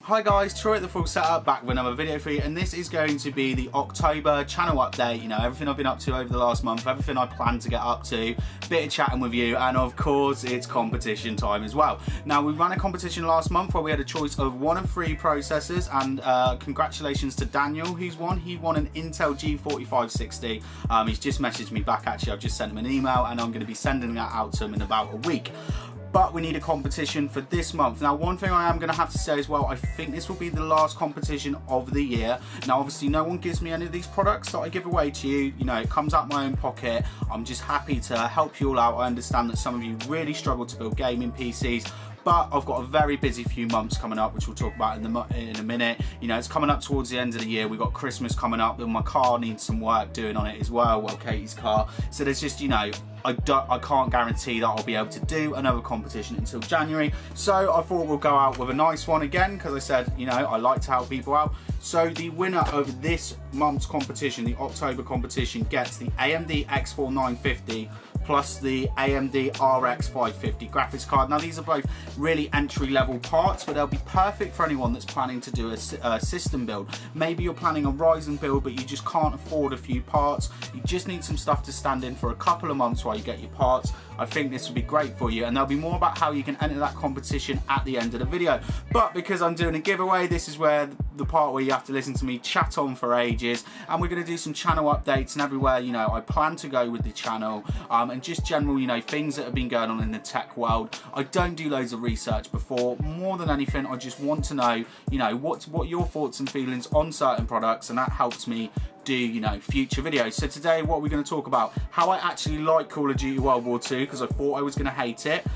Hi guys, Troy at The Full Setup back with another video for you, and this is going to be the October channel update. You know, everything I've been up to over the last month, everything I plan to get up to, bit of chatting with you, and of course it's competition time as well. Now, we ran a competition last month where we had a choice of 1 of 3 processors, and congratulations to Daniel who's won. He won an Intel G4560. He's just messaged me back actually. I've just sent him an email and I'm going to be sending that out to him in about a week. But we need a competition for this month. Now, one thing I am going to have to say as well, I think this will be the last competition of the year. Now, obviously, no one gives me any of these products that I give away to you. You know, it comes out my own pocket. I'm just happy to help you all out. I understand that some of you really struggle to build gaming PCs. But I've got a very busy few months coming up, which we'll talk about in a minute. You know, it's coming up towards the end of the year. We've got Christmas coming up, and my car needs some work doing on it as well. Well, Katie's car. So there's just, you know, I can't guarantee that I'll be able to do another competition until January. So I thought we'll go out with a nice one again, because I said, you know, I like to help people out. So the winner of this month's competition, the October competition, gets the AMD X4 950 plus the AMD RX 550 graphics card. Now, these are both really entry-level parts, but they'll be perfect for anyone that's planning to do a system build. Maybe you're planning a Ryzen build, but you just can't afford a few parts. You just need some stuff to stand in for a couple of months while you get your parts. I think this would be great for you, and there'll be more about how you can enter that competition at the end of the video. But because I'm doing a giveaway, this is where the part where you have to listen to me chat on for ages, and we're going to do some channel updates and everywhere, you know, I plan to go with the channel, and just general, you know, things that have been going on in the tech world. I don't do loads of research before. More than anything, I just want to know, you know, what your thoughts and feelings on certain products, and that helps me do, you know, future videos. So today, what we're going to talk about, how I actually like Call of Duty World War 2, because I thought I was going to hate it.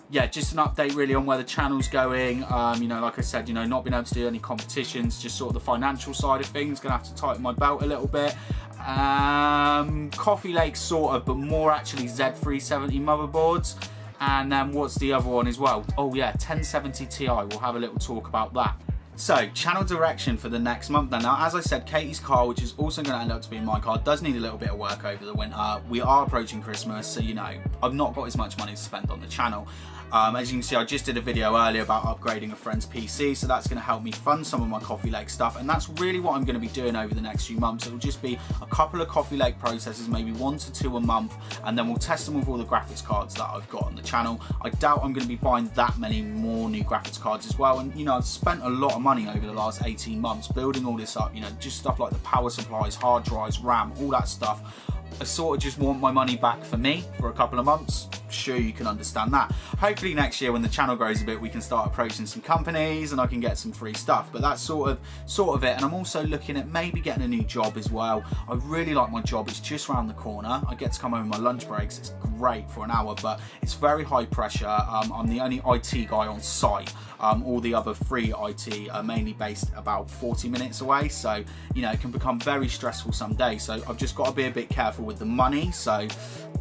Yeah, just an update really on where the channel's going. You know, like I said, you know, not being able to do any competitions, just sort of the financial side of things, gonna have to tighten my belt a little bit. Coffeelake sort of, but more actually Z370 motherboards. And then what's the other one as well? Oh yeah, 1070 Ti, we'll have a little talk about that. So, channel direction for the next month then. Now, as I said, Katie's car, which is also going to end up to be my car, does need a little bit of work over the winter. We are approaching Christmas, so, you know, I've not got as much money to spend on the channel. As you can see, I just did a video earlier about upgrading a friend's PC, so that's going to help me fund some of my Coffeelake stuff, and that's really what I'm going to be doing over the next few months. It'll just be a couple of Coffeelake processors, maybe 1 to 2 a month, and then we'll test them with all the graphics cards that I've got on the channel. I doubt I'm going to be buying that many more new graphics cards as well, and, you know, I've spent a lot of money over the last 18 months building all this up, you know, just stuff like the power supplies, hard drives, RAM, all that stuff. I sort of just want my money back for me for a couple of months. Sure, you can understand that. Hopefully next year when the channel grows a bit, we can start approaching some companies and I can get some free stuff. But that's sort of it. And I'm also looking at maybe getting a new job as well. I really like my job. It's just around the corner. I get to come home with my lunch breaks. It's great for an hour, but it's very high pressure. I'm the only IT guy on site. All the other free IT are mainly based about 40 minutes away. So, you know, it can become very stressful some days. So I've just got to be a bit careful with the money. So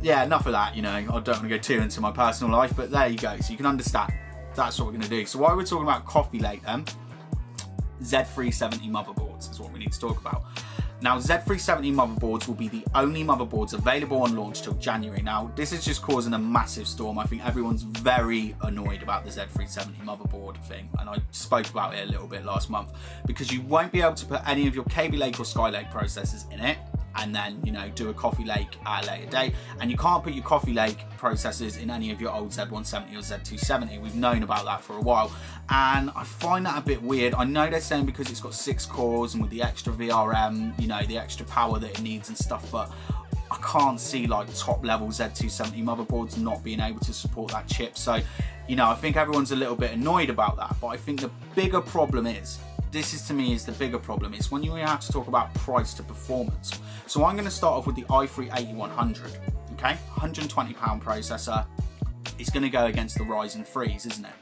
yeah, enough of that, you know, I don't want to go too into my personal life, but there you go, so you can understand. That's what we're going to do. So while we're talking about Coffeelake then, Z370 motherboards is what we need to talk about. Now, Z370 motherboards will be the only motherboards available on launch till January. Now, this is just causing a massive storm. I think everyone's very annoyed about the Z370 motherboard thing, and I spoke about it a little bit last month, because you won't be able to put any of your Kaby Lake or Skylake processors in it, and then, you know, do a Coffeelake at a later date. And you can't put your Coffeelake processors in any of your old Z170 or Z270. We've known about that for a while, and I find that a bit weird. I know they're saying because it's got 6 cores and with the extra VRM, you know, the extra power that it needs and stuff, but I can't see like top level Z270 motherboards not being able to support that chip. So, you know, I think everyone's a little bit annoyed about that, but I think the bigger problem is, this is to me is the bigger problem, is when you have to talk about price to performance. So I'm going to start off with the i3-8100, okay, £120 processor. It's going to go against the Ryzen 3s, isn't it?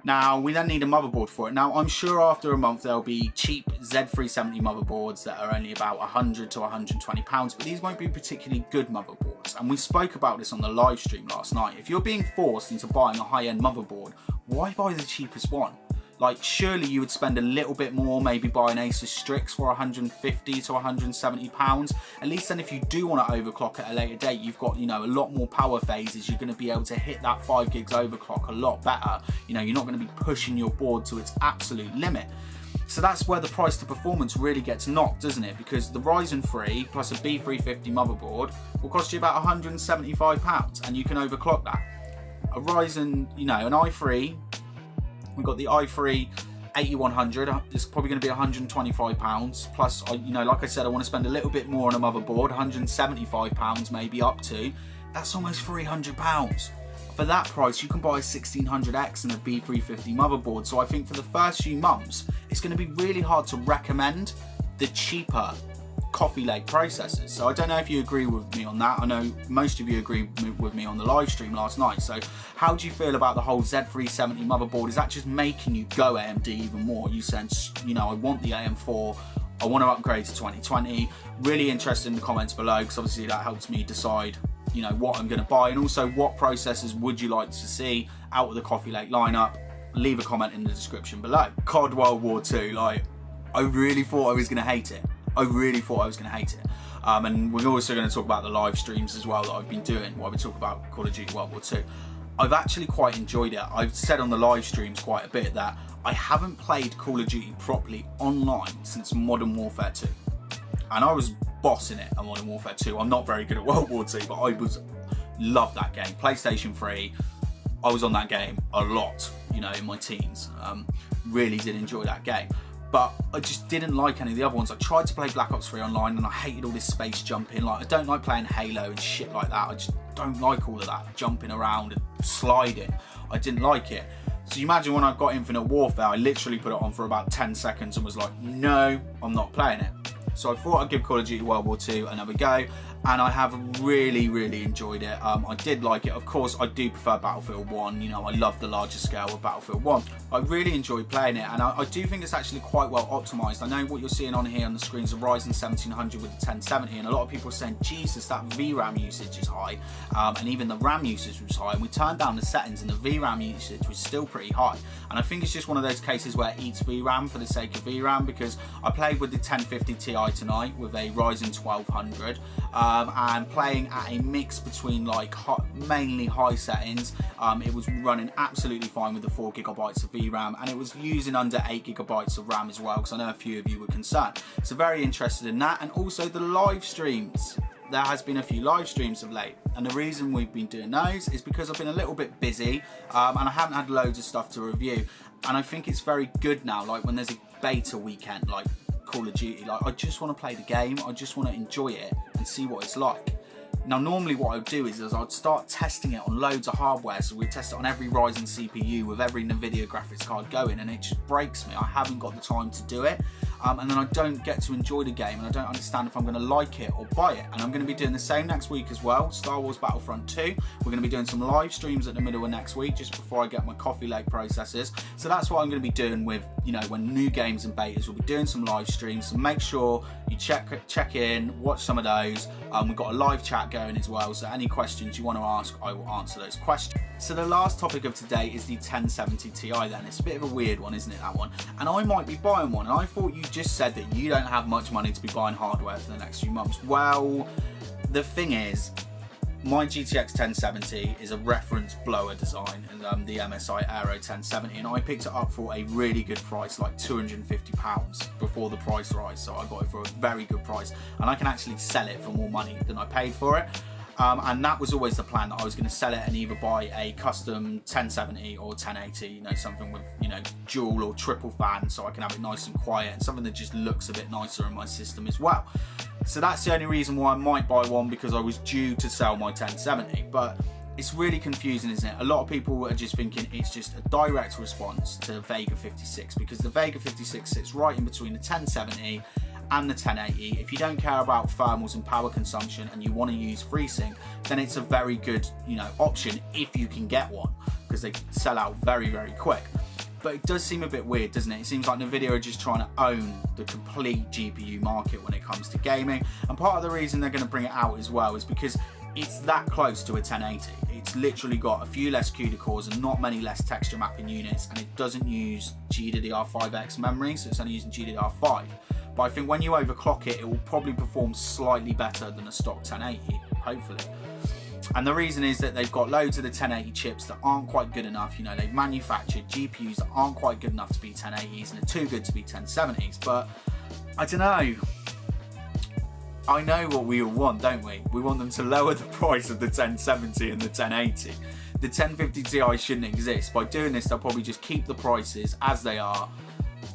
Now, we then need a motherboard for it. Now, I'm sure after a month there'll be cheap Z370 motherboards that are only about £100 to £120, but these won't be particularly good motherboards. And we spoke about this on the live stream last night. If you're being forced into buying a high-end motherboard, why buy the cheapest one? Like, surely you would spend a little bit more, maybe buy an Asus Strix for 150 to 170 pounds. At least then if you do want to overclock at a later date, you've got, you know, a lot more power phases. You're going to be able to hit that 5 gigs overclock a lot better. You know, you're not going to be pushing your board to its absolute limit. So that's where the price to performance really gets knocked, doesn't it? Because the Ryzen 3 plus a B350 motherboard will cost you about 175 pounds, and you can overclock that. A Ryzen, you know, an i3, we've got the i3 8100, it's probably going to be 125 pounds. Plus, you know, like I said, I want to spend a little bit more on a motherboard, 175 pounds maybe up to. That's almost 300 pounds. For that price, you can buy a 1600X and a B350 motherboard. So I think for the first few months, it's going to be really hard to recommend the cheaper Coffee Lake processors. So I don't know if you agree with me on that. I know most of you agree with me on the live stream last night. So how do you feel about the whole Z370 motherboard? Is that just making you go AMD even more? You sense, you know, I want the AM4, I want to upgrade to 2020. Really interested in the comments below, because obviously that helps me decide, you know, what I'm going to buy, and also what processors would you like to see out of the Coffee Lake lineup. Leave a comment in the description below. COD WW2, like, I really thought I was going to hate it. I really thought I was going to hate it. And we're also going to talk about the live streams as well that I've been doing while we talk about Call of Duty World War II. I've actually quite enjoyed it. I've said on the live streams quite a bit that I haven't played Call of Duty properly online since Modern Warfare 2. And I was bossing it on Modern Warfare 2. I'm not very good at World War II, but I loved that game. PlayStation 3, I was on that game a lot, you know, in my teens. Really did enjoy that game. But I just didn't like any of the other ones. I tried to play Black Ops 3 online, and I hated all this space jumping. Like, I don't like playing Halo and shit like that. I just don't like all of that jumping around and sliding. I didn't like it. So you imagine when I got Infinite Warfare, I literally put it on for about 10 seconds and was like, no, I'm not playing it. So I thought I'd give Call of Duty World War II another go, and I have really, really enjoyed it. I did like it. Of course, I do prefer Battlefield 1. You know, I love the larger scale of Battlefield 1. I really enjoyed playing it, and I do think it's actually quite well optimized. I know what you're seeing on here on the screen is a Ryzen 1700 with the 1070, and a lot of people are saying, Jesus, that VRAM usage is high, and even the RAM usage was high, and we turned down the settings and the VRAM usage was still pretty high. And I think it's just one of those cases where it eats VRAM for the sake of VRAM, because I played with the 1050 Ti tonight with a Ryzen 1200, and playing at a mix between like mainly high settings. It was running absolutely fine with the 4 gigabytes of VRAM, and it was using under 8 gigabytes of RAM as well, because I know a few of you were concerned. So very interested in that, and also the live streams. There has been a few live streams of late, and the reason we've been doing those is because I've been a little bit busy, and I haven't had loads of stuff to review. And I think it's very good now, like when there's a beta weekend like Call of Duty, like I just want to play the game, I just want to enjoy it and see what it's like. Now normally what I would do is I'd start testing it on loads of hardware, so we'd test it on every Ryzen CPU with every NVIDIA graphics card going, and it just breaks me. I haven't got the time to do it, and then I don't get to enjoy the game, and I don't understand if I'm going to like it or buy it. And I'm going to be doing the same next week as well, Star Wars Battlefront 2. We're going to be doing some live streams at the middle of next week, just before I get my Coffee Lake processors. So that's what I'm going to be doing with, you know, when new games and betas, we'll be doing some live streams. So make sure you check in, watch some of those. We've got a live chat going as well, so any questions you want to ask, I will answer those questions. So the last topic of today is the 1070 Ti then. It's a bit of a weird one, isn't it, that one? And I might be buying one, and I thought you just said that you don't have much money to be buying hardware for the next few months. Well, the thing is, my GTX 1070 is a reference blower design, and the MSI Aero 1070, and I picked it up for a really good price, like £250 before the price rise, so I got it for a very good price, and I can actually sell it for more money than I paid for it. And that was always the plan, that I was going to sell it and either buy a custom 1070 or 1080, you know, something with, you know, dual or triple fan, so I can have it nice and quiet, and something that just looks a bit nicer in my system as well. So that's the only reason why I might buy one, because I was due to sell my 1070. But it's really confusing, isn't it? A lot of people are just thinking it's just a direct response to Vega 56, because the Vega 56 sits right in between the 1070 and the 1080. If you don't care about thermals and power consumption and you want to use FreeSync, then it's a very good, you know, option if you can get one, because they sell out very, very quick. But it does seem a bit weird, doesn't it? It seems like NVIDIA are just trying to own the complete GPU market when it comes to gaming. And part of the reason they're going to bring it out as well is because it's that close to a 1080. it's literally got a few less CUDA cores and not many less texture mapping units, and it doesn't use GDDR5X memory, so it's only using GDDR5. But I think when you overclock it, it will probably perform slightly better than a stock 1080, hopefully. And the reason is that they've got loads of the 1080 chips that aren't quite good enough. You know, they've manufactured GPUs that aren't quite good enough to be 1080s and are too good to be 1070s. But I don't know. I know what we all want, don't we? We want them to lower the price of the 1070 and the 1080. The 1050 Ti shouldn't exist. By doing this, they'll probably just keep the prices as they are.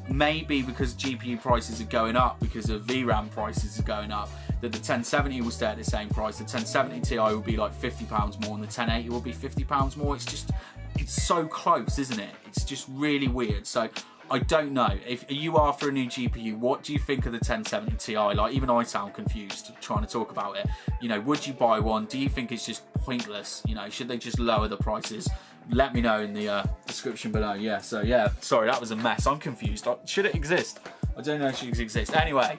Maybe because GPU prices are going up, because of VRAM prices are going up, that the 1070 will stay at the same price. The 1070 Ti will be like £50 more and the 1080 will be £50 more. It's so close, isn't it? It's just really weird. So I don't know. If you are after a new GPU, what do you think of the 1070 Ti? Like, even I sound confused trying to talk about it. You know, would you buy one? Do you think it's just pointless? You know, should they just lower the prices? Let me know in the description below. Yeah, so yeah, sorry, that was a mess. I'm confused. Should it exist? I don't know if it should exist. Anyway,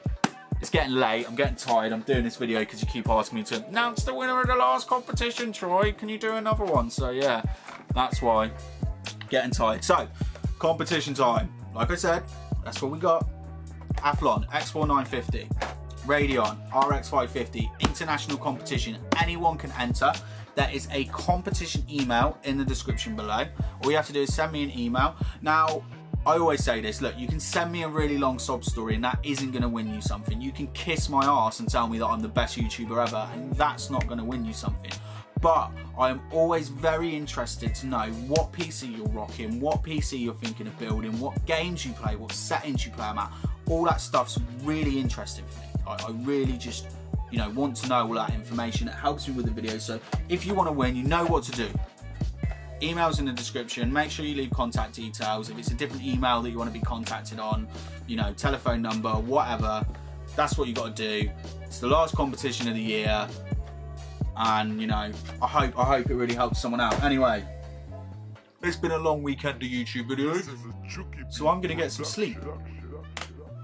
it's getting late. I'm getting tired. I'm doing this video because you keep asking me to announce the winner of the last competition, Troy. Can you do another one? So yeah, that's why. Getting tired. So, competition time. Like I said, that's what we got. Athlon X4 950, Radeon RX 550, international competition. Anyone can enter. There is a competition email in the description below. All you have to do is send me an email. Now, I always say this, look, you can send me a really long sob story and that isn't gonna win you something. You can kiss my ass and tell me that I'm the best YouTuber ever, and that's not gonna win you something. But I am always very interested to know what PC you're rocking, what PC you're thinking of building, what games you play, what settings you play them at. All that stuff's really interesting for me. I really just, you know, want to know all that information. It helps me with the video. So if you want to win, you know what to do. Emails in the description. Make sure you leave contact details. If it's a different email that you want to be contacted on, you know, telephone number, whatever, that's what you got to do. It's the last competition of the year. And you know, I hope it really helps someone out. Anyway, it's been a long weekend of YouTube videos, so I'm gonna get some sleep.